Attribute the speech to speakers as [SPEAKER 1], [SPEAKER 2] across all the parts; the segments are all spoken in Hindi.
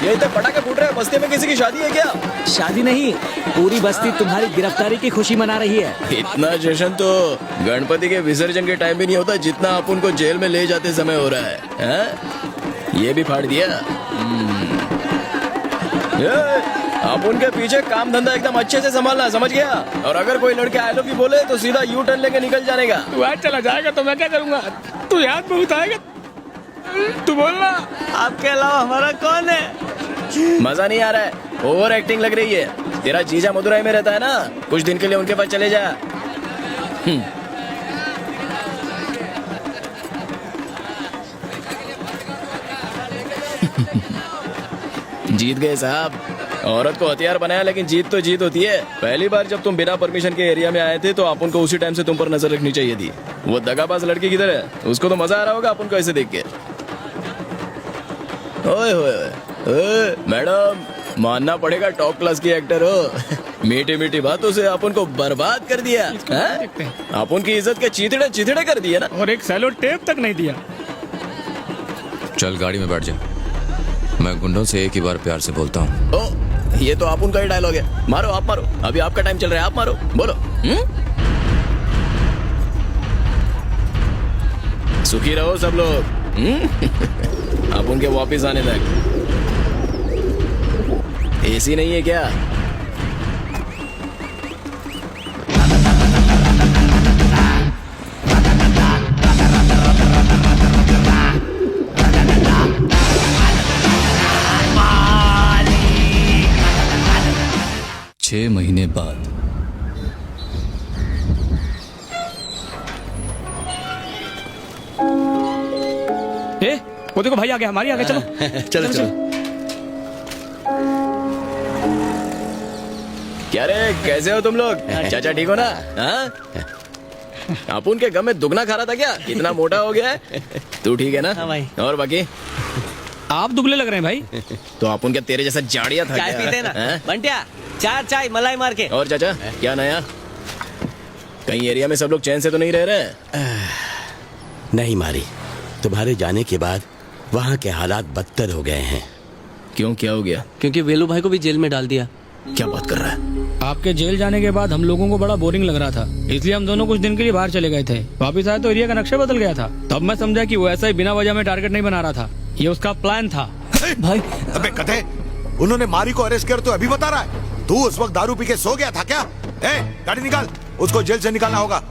[SPEAKER 1] ये इतने पटाखे फूट रहे हैं, बस्ती में किसी की शादी है क्या?
[SPEAKER 2] शादी नहीं, पूरी बस्ती तुम्हारी गिरफ्तारी की खुशी मना रही है।
[SPEAKER 1] इतना जश्न तो गणपति के विसर्जन के टाइम भी नहीं होता जितना आप उनको जेल में ले जाते समय हो रहा है? ये भी फाड़ दिया। आप उनके पीछे काम धंधा एकदम अच्छे से संभालना, समझ गया? और अगर कोई लड़के आई लव यू बोले तो सीधा यू टर्न लेके निकल जाने का।
[SPEAKER 3] तू आज चला जाएगा तो मैं क्या करूँगा? तू याद बहुत आएगा। तू बोलना,
[SPEAKER 2] आपके अलावा हमारा कौन है?
[SPEAKER 1] मजा नहीं आ रहा है, ओवर एक्टिंग लग रही है। तेरा जीजा मदुरई में रहता है ना, कुछ दिन के लिए उनके पास चले जा। जीत गए साहब। औरत को हथियार बनाया, लेकिन जीत तो जीत होती है। पहली बार जब तुम बिना परमिशन के एरिया में आए थे तो अपन को उसी टाइम से तुम पर नजर रखनी चाहिए थी। वो दगाबाज लड़की किधर है? उसको तो मजा आ रहा होगा अपन को ऐसे देख के। ओए ओए मैडम, मानना पड़ेगा टॉप क्लास की एक्टर हो। मीठी मीठी बातों से अपन को बर्बाद कर दिया। अपन की इज्जत के चीथड़े चीथड़े कर दिए ना।
[SPEAKER 3] और एक सैलो टेप तक नहीं दिया।
[SPEAKER 4] चल गाड़ी में बैठ जा, मैं गुंडों से एक ही बार प्यार से बोलता हूँ।
[SPEAKER 1] ओ, ये तो आप उनका ही डायलॉग है। मारो, आप मारो, अभी आपका टाइम चल रहा है, आप मारो, बोलो। सुखी रहो सब लोग। आप उनके वापिस आने तक। एसी नहीं है क्या?
[SPEAKER 4] छह महीने बाद
[SPEAKER 3] वो देखो भाई आ गया, हमारी आ गया। चलो
[SPEAKER 1] चलो चलो। क्या रे, कैसे हो तुम लोग? चाचा ठीक हो ना? आप उनके गम में दुगना खा रहा था क्या? इतना मोटा हो गया है। तू ठीक है ना?
[SPEAKER 2] हाँ भाई।
[SPEAKER 1] और बाकी
[SPEAKER 3] आप दुबले लग रहे हैं भाई।
[SPEAKER 1] तो आप उनके तेरे जैसा जाड़िया था
[SPEAKER 2] चाय
[SPEAKER 1] क्या?
[SPEAKER 2] पीते ना बंटिया, 4 चाय मलाई मार के।
[SPEAKER 1] और चाचा क्या नया? कहीं एरिया में सब लोग चैन से तो नहीं रह रहे?
[SPEAKER 5] नहीं मारी, तुम्हारे जाने के बाद वहाँ के हालात बदतर हो गए हैं।
[SPEAKER 1] क्यों, क्या हो गया?
[SPEAKER 2] क्योंकि वेलू भाई को भी जेल में डाल दिया।
[SPEAKER 1] क्या बात कर रहा है?
[SPEAKER 3] आपके जेल जाने के बाद हम लोगों को बड़ा बोरिंग लग रहा था, इसलिए हम दोनों कुछ दिन के लिए बाहर चले गए थे। वापिस आए तो एरिया का नक्शा बदल गया था। तब मैं समझा कि वो ऐसा ही बिना वजह में टारगेट नहीं बना रहा था, ये उसका प्लान था।
[SPEAKER 2] भाई
[SPEAKER 6] अबे कथे, उन्होंने मारी को अरेस्ट कर तो अभी बता रहा है? तू उस वक्त दारू पी के सो गया था क्या? गाड़ी निकाल, उसको जेल से निकालना होगा।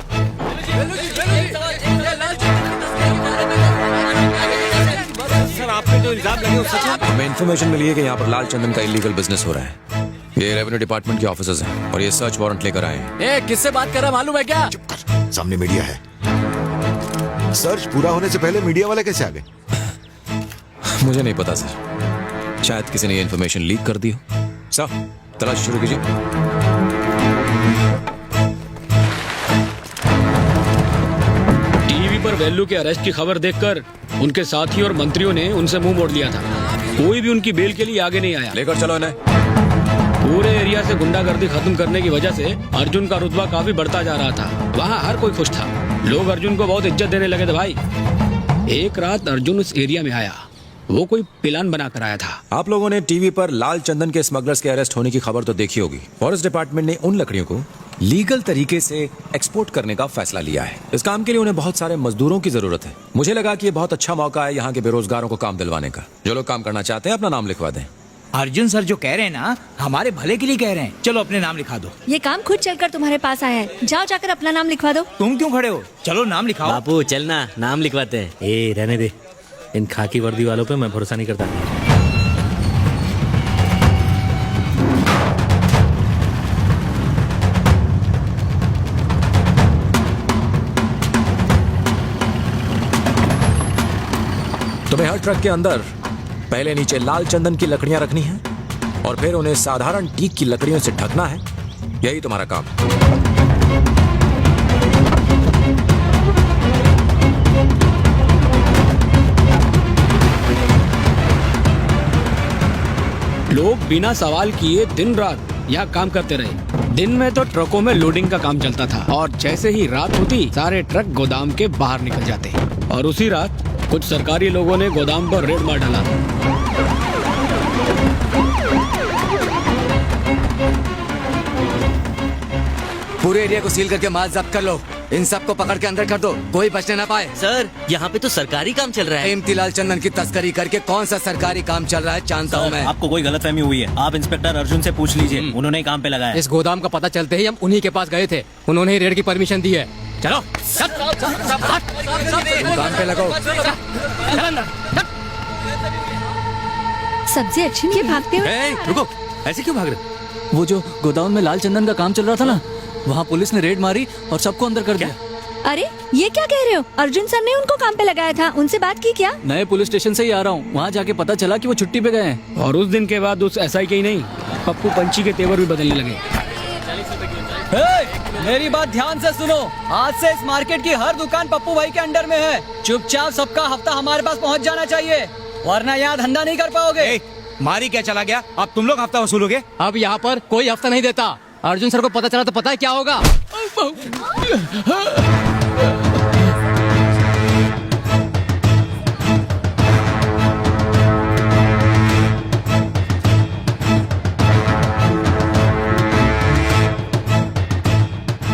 [SPEAKER 2] सर, आपने जो इल्जाम लगे वो सच है?
[SPEAKER 4] हमें इन्फॉर्मेशन मिली है कि यहाँ पर लाल चंदन का इलीगल बिजनेस हो रहा है। ये रेवेन्यू डिपार्टमेंट के ऑफिसर्स हैं और ये सर्च वारंट लेकर आए हैं।
[SPEAKER 2] किससे बात कर रहा मालूम है क्या?
[SPEAKER 6] चुप कर, सामने मीडिया है। सर्च पूरा होने से पहले मीडिया वाले कैसे आ गए?
[SPEAKER 4] मुझे नहीं पता सर, शायद किसी ने ये इन्फॉर्मेशन लीक कर दी हो। सर तलाश शुरू कीजिए।
[SPEAKER 3] टीवी पर वेल्लू के अरेस्ट की खबर देखकर उनके साथी और मंत्रियों ने उनसे मुंह मोड़ लिया था। कोई भी उनकी बेल के लिए आगे नहीं आया।
[SPEAKER 4] लेकर चलो इन्हें।
[SPEAKER 3] पूरे एरिया से गुंडागर्दी खत्म करने की वजह से अर्जुन का रुतबा काफी बढ़ता जा रहा था। वहाँ हर कोई खुश था, लोग अर्जुन को बहुत इज्जत देने लगे थे भाई। एक रात अर्जुन उस एरिया में आया, वो कोई प्लान बना कर आया था।
[SPEAKER 4] आप लोगों ने टीवी पर लाल चंदन के स्मगलर्स के अरेस्ट होने की खबर तो देखी होगी। फॉरेस्ट डिपार्टमेंट ने उन लकड़ियों को लीगल तरीके से एक्सपोर्ट करने का फैसला लिया है। इस काम के लिए उन्हें बहुत सारे मजदूरों की जरूरत है। मुझे लगा कि ये बहुत अच्छा मौका है यहाँ के बेरोजगारों को काम दिलवाने का। जो लोग काम करना चाहते हैं अपना नाम लिखवा दें।
[SPEAKER 7] अर्जुन सर जो कह रहे हैं ना, हमारे भले के लिए कह रहे हैं। चलो अपने नाम लिखा दो।
[SPEAKER 8] ये काम खुद चलकर तुम्हारे पास आया है, जाओ जाकर अपना नाम लिखवा दो।
[SPEAKER 7] तुम क्यों खड़े हो? चलो नाम लिखाओ।
[SPEAKER 2] बापू चलना, नाम लिखवाते हैं। ए रहने दे, इन खाकी वर्दी वालों पे मैं भरोसा नहीं करता।
[SPEAKER 4] तुम्हें हर ट्रक के अंदर पहले नीचे लाल चंदन की लकड़ियां रखनी हैं और फिर उन्हें साधारण टीक की लकड़ियों से ढकना है। यही तुम्हारा काम।
[SPEAKER 3] लोग बिना सवाल किए दिन रात यहाँ काम करते रहे। दिन में तो ट्रकों में लोडिंग का काम चलता था और जैसे ही रात होती सारे ट्रक गोदाम के बाहर निकल जाते। और उसी रात कुछ सरकारी लोगों ने गोदाम पर रेड मार डाला।
[SPEAKER 9] पूरे एरिया को सील करके माल जब्त कर लो। इन सबको पकड़ के अंदर कर दो, कोई बचने ना पाए।
[SPEAKER 2] सर यहाँ पे तो सरकारी काम चल रहा है।
[SPEAKER 9] इम्तिलाल चंदन की तस्करी करके कौन सा सरकारी काम चल रहा है जानता हूँ मैं।
[SPEAKER 10] आपको कोई गलतफहमी हुई है, आप इंस्पेक्टर अर्जुन से पूछ लीजिए, उन्होंने ही काम पे लगाया।
[SPEAKER 9] इस गोदाम का पता चलते ही हम उन्हीं के पास गए थे, उन्होंने ही रेड की परमिशन दी है। चलो काम पे लगो।
[SPEAKER 8] सब्जी अच्छी नहीं भागते हुए।
[SPEAKER 2] रुको, ऐसे क्यों भाग रहे?
[SPEAKER 10] वो जो गोदाम में लाल चंदन का काम चल रहा था ना, वहाँ पुलिस ने रेड मारी और सबको अंदर कर दिया।
[SPEAKER 8] अरे ये क्या कह रहे हो? अर्जुन सर ने उनको काम पे लगाया था, उनसे बात की क्या?
[SPEAKER 10] नए पुलिस स्टेशन से ही आ रहा हूँ, वहाँ जाके पता चला कि वो छुट्टी पे गए हैं।
[SPEAKER 3] और उस दिन के बाद उस एसआई के ही नहीं, पप्पू पंची के तेवर भी बदलने लगे।
[SPEAKER 10] मेरी बात ध्यान से सुनो, आज से इस मार्केट की हर दुकान पप्पू भाई के अंडर में है। चुपचाप सबका हफ्ता हमारे पास पहुँच जाना चाहिए, वरना यहाँ धंधा नहीं कर पाओगे।
[SPEAKER 7] मारी क्या चला गया, अब तुम लोग हफ्ता वसूलोगे?
[SPEAKER 9] अब यहाँ पर कोई हफ्ता नहीं देता। अर्जुन सर को पता चला तो पता है क्या होगा।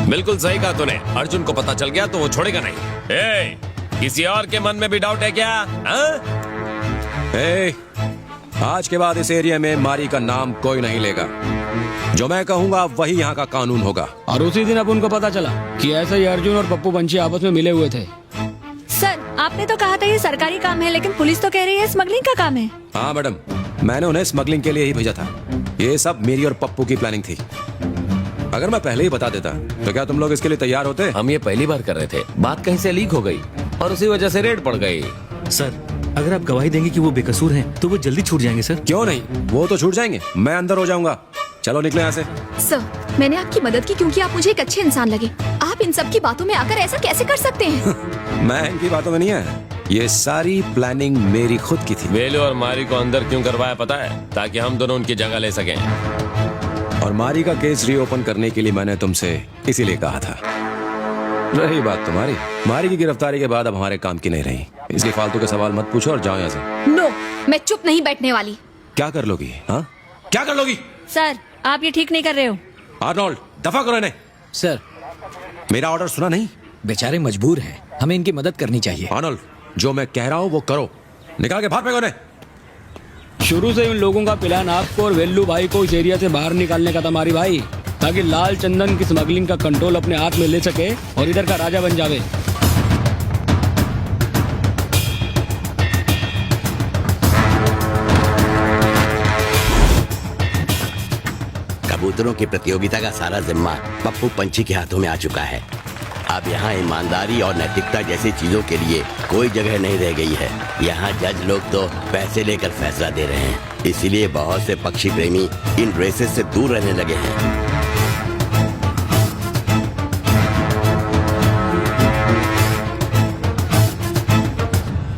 [SPEAKER 11] बिल्कुल सही कहा तूने। अर्जुन को पता चल गया तो वो छोड़ेगा नहीं। किसी और के मन में भी डाउट है क्या?
[SPEAKER 4] आज के बाद इस एरिया में मारी का नाम कोई नहीं लेगा। जो मैं कहूँगा वही यहाँ का कानून होगा।
[SPEAKER 3] और उसी दिन अब उनको पता चला कि ऐसे ही अर्जुन और पप्पू पंची आपस में मिले हुए थे।
[SPEAKER 8] सर आपने तो कहा था ये सरकारी काम है, लेकिन पुलिस तो कह रही है स्मगलिंग का काम है।
[SPEAKER 4] हाँ मैडम, मैंने उन्हें स्मगलिंग के लिए ही भेजा था। ये सब मेरी और पप्पू की प्लानिंग थी। अगर मैं पहले ही बता देता तो क्या तुम लोग इसके लिए तैयार होते?
[SPEAKER 5] हम ये पहली बार कर रहे थे, बात कहीं से लीक हो गई और उसी वजह से रेड पड़ गई।
[SPEAKER 2] सर अगर आप गवाही देंगे कि वो बेकसूर हैं, तो वो जल्दी छूट जाएंगे। सर
[SPEAKER 4] क्यों नहीं, वो तो छूट जाएंगे। मैं अंदर हो जाऊंगा। चलो निकले यहाँ से।
[SPEAKER 8] सर मैंने आपकी मदद की क्योंकि आप मुझे एक अच्छे इंसान लगे। आप इन सब की बातों में आकर ऐसा कैसे कर सकते हैं?
[SPEAKER 4] मैं इनकी बातों में नहीं आया, ये सारी प्लानिंग मेरी खुद की थी।
[SPEAKER 11] वेलू और मारी को अंदर क्यों करवाया पता है? ताकि हम दोनों उनकी जगह ले सकें।
[SPEAKER 4] और मारी का केस रीओपन करने के लिए मैंने तुमसे इसीलिए कहा था। रही बात तुम्हारी, मारी की गिरफ्तारी के बाद अब हमारे काम की नहीं रही। इसलिए फालतू के सवाल मत पूछो और जाओ यहाँ से।
[SPEAKER 8] नो, मैं चुप नहीं बैठने वाली।
[SPEAKER 4] क्या कर लोगी? हाँ क्या कर लोगी?
[SPEAKER 8] सर आप ये ठीक नहीं कर रहे हो।
[SPEAKER 4] आर्नोल्ड दफा करो इन्हें।
[SPEAKER 7] सर
[SPEAKER 4] मेरा ऑर्डर सुना नहीं?
[SPEAKER 7] बेचारे मजबूर हैं, हमें इनकी मदद करनी चाहिए।
[SPEAKER 4] आर्नोल्ड जो मैं कह रहा हूँ वो करो। निकाल के बाहर फेंको इन्हें।
[SPEAKER 3] शुरू से उन लोगों का प्लान आपको और वेल्लू भाई को इस एरिया से बाहर निकालने का था मारी भाई, ताकि लाल चंदन की स्मगलिंग का कंट्रोल अपने हाथ में ले सके और इधर का राजा बन जावे।
[SPEAKER 5] कबूतरों की प्रतियोगिता का सारा जिम्मा पप्पू पंची के हाथों में आ चुका है। अब यहाँ ईमानदारी और नैतिकता जैसी चीजों के लिए कोई जगह नहीं रह गई है। यहाँ जज लोग तो पैसे लेकर फैसला दे रहे हैं, इसीलिए बहुत से पक्षी प्रेमी इन रेसेस से दूर रहने लगे हैं।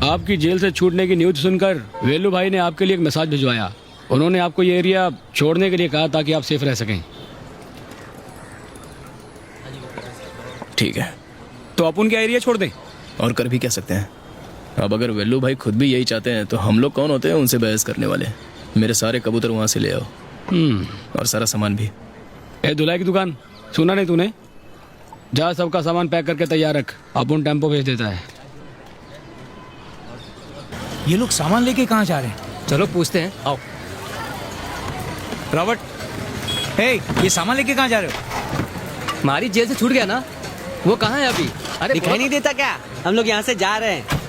[SPEAKER 3] आपकी जेल से छूटने की न्यूज सुनकर वेलू भाई ने आपके लिए एक मैसेज भिजवाया। उन्होंने आपको ये एरिया छोड़ने के लिए कहा ताकि आप सेफ रह सकें।
[SPEAKER 1] ठीक है,
[SPEAKER 3] तो आप उनका एरिया छोड़ दें।
[SPEAKER 1] और कर भी क्या सकते हैं? अब अगर वेल्लू भाई खुद भी यही चाहते हैं तो हम लोग कौन होते हैं उनसे बहस करने वाले? मेरे सारे कबूतर वहां से ले आओ और सारा सामान भी।
[SPEAKER 3] ए धुलाई की दुकान, सुना नहीं तूने? जा सबका सामान पैक करके तैयार रख, अपन टेम्पो भेज देता है।
[SPEAKER 7] ये लोग सामान लेके कहाँ जा रहे हैं?
[SPEAKER 9] चलो पूछते हैं, आओ।
[SPEAKER 7] रॉबर्ट, ये सामान लेके कहाँ जा रहे हो?
[SPEAKER 9] मारी जेल से छूट गया ना, वो कहाँ है अभी? अरे
[SPEAKER 10] दिखाई नहीं देता क्या? हम लोग यहाँ से जा रहे हैं।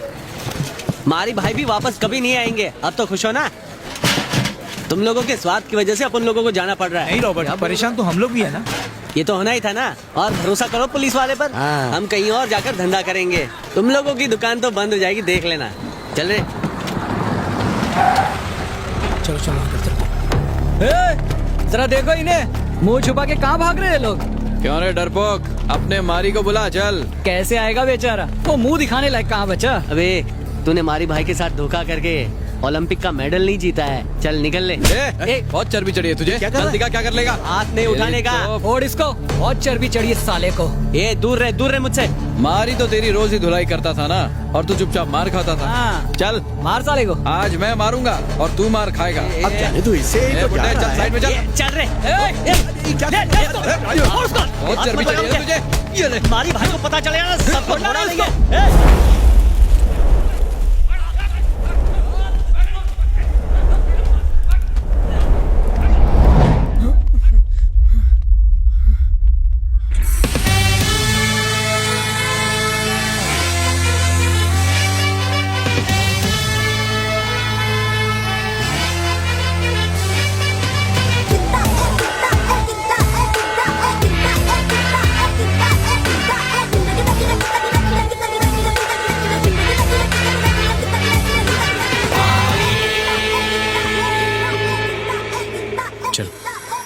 [SPEAKER 10] मारी भाई भी वापस कभी नहीं आएंगे। अब तो खुश हो ना? तुम लोगों के स्वार्थ की वजह से अपन लोगों को जाना पड़ रहा है।
[SPEAKER 7] नहीं रॉबर्ट, परेशान तो हम लोग भी है ना।
[SPEAKER 10] ये तो होना ही था ना। और भरोसा करो पुलिस वाले पर, हम कहीं और जाकर धंधा करेंगे। तुम लोगों की दुकान तो बंद हो जाएगी, देख लेना। चल रहे,
[SPEAKER 7] चलो चलो
[SPEAKER 10] जरा देखो इन्हें, मुंह छुपा के कहाँ भाग रहे हैं लोग?
[SPEAKER 1] क्यों रे डरपोक, अपने मारी को बुला। चल।
[SPEAKER 10] कैसे आएगा बेचारा, वो मुंह दिखाने लायक कहाँ बचा? अबे तूने मारी भाई के साथ धोखा करके ओलंपिक का मेडल नहीं जीता है। चल निकल ले।
[SPEAKER 9] बहुत चर्बी चढ़ी है तुझे।
[SPEAKER 10] कर
[SPEAKER 9] जल्दी क्या कर लेगा?
[SPEAKER 10] हाथ नहीं उठाने का।
[SPEAKER 7] और इसको बहुत चर्बी चढ़ी है साले को।
[SPEAKER 10] ए दूर रहे मुझसे।
[SPEAKER 9] मारी तो तेरी रोज ही धुलाई करता था ना, और तू चुपचाप मार खाता था।
[SPEAKER 7] हाँ।
[SPEAKER 9] चल
[SPEAKER 7] मार साले को।
[SPEAKER 9] आज मैं मारूंगा और तू मार खाएगा।
[SPEAKER 6] अब जाने दो इसे, ही तो जा
[SPEAKER 9] बुड्ढे,
[SPEAKER 6] रहा
[SPEAKER 9] चल
[SPEAKER 6] है।
[SPEAKER 9] साइड में चल।
[SPEAKER 10] चल रे।
[SPEAKER 9] बहुत चर्बी चढ़ी है तुझे। ये ले।
[SPEAKER 10] मारी भाई को पता चलेगा ना, सबको छोड़ा देंगे।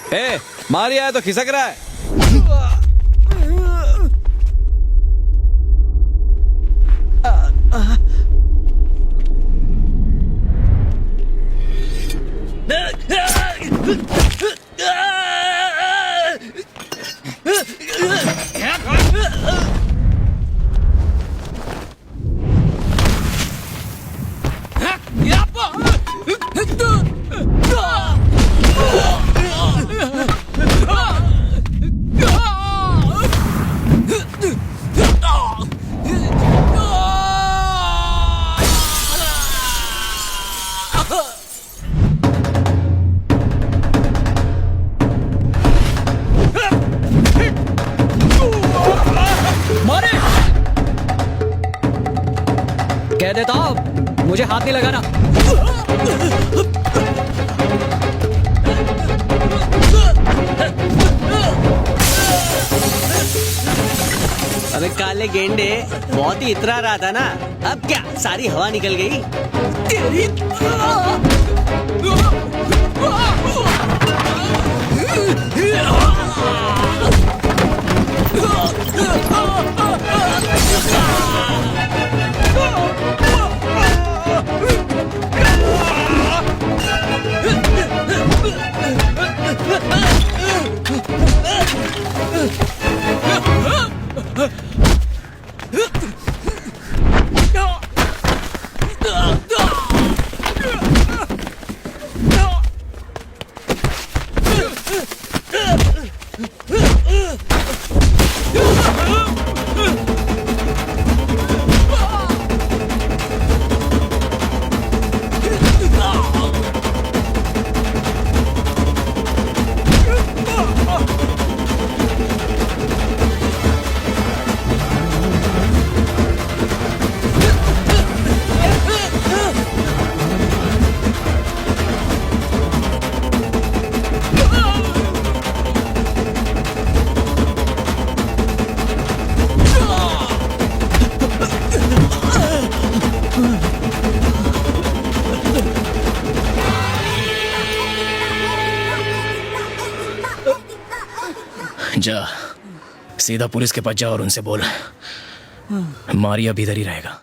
[SPEAKER 9] ए, मारी आया तो खिसक रहा है।
[SPEAKER 7] कह देता हूं, मुझे हाथ नहीं लगाना।
[SPEAKER 10] अबे काले गेंडे, बहुत ही इतरा रहा था ना, अब क्या सारी हवा निकल गई। तेरी
[SPEAKER 1] जा सीधा पुलिस के पास जा और उनसे बोल मारिया भी इधर ही रहेगा।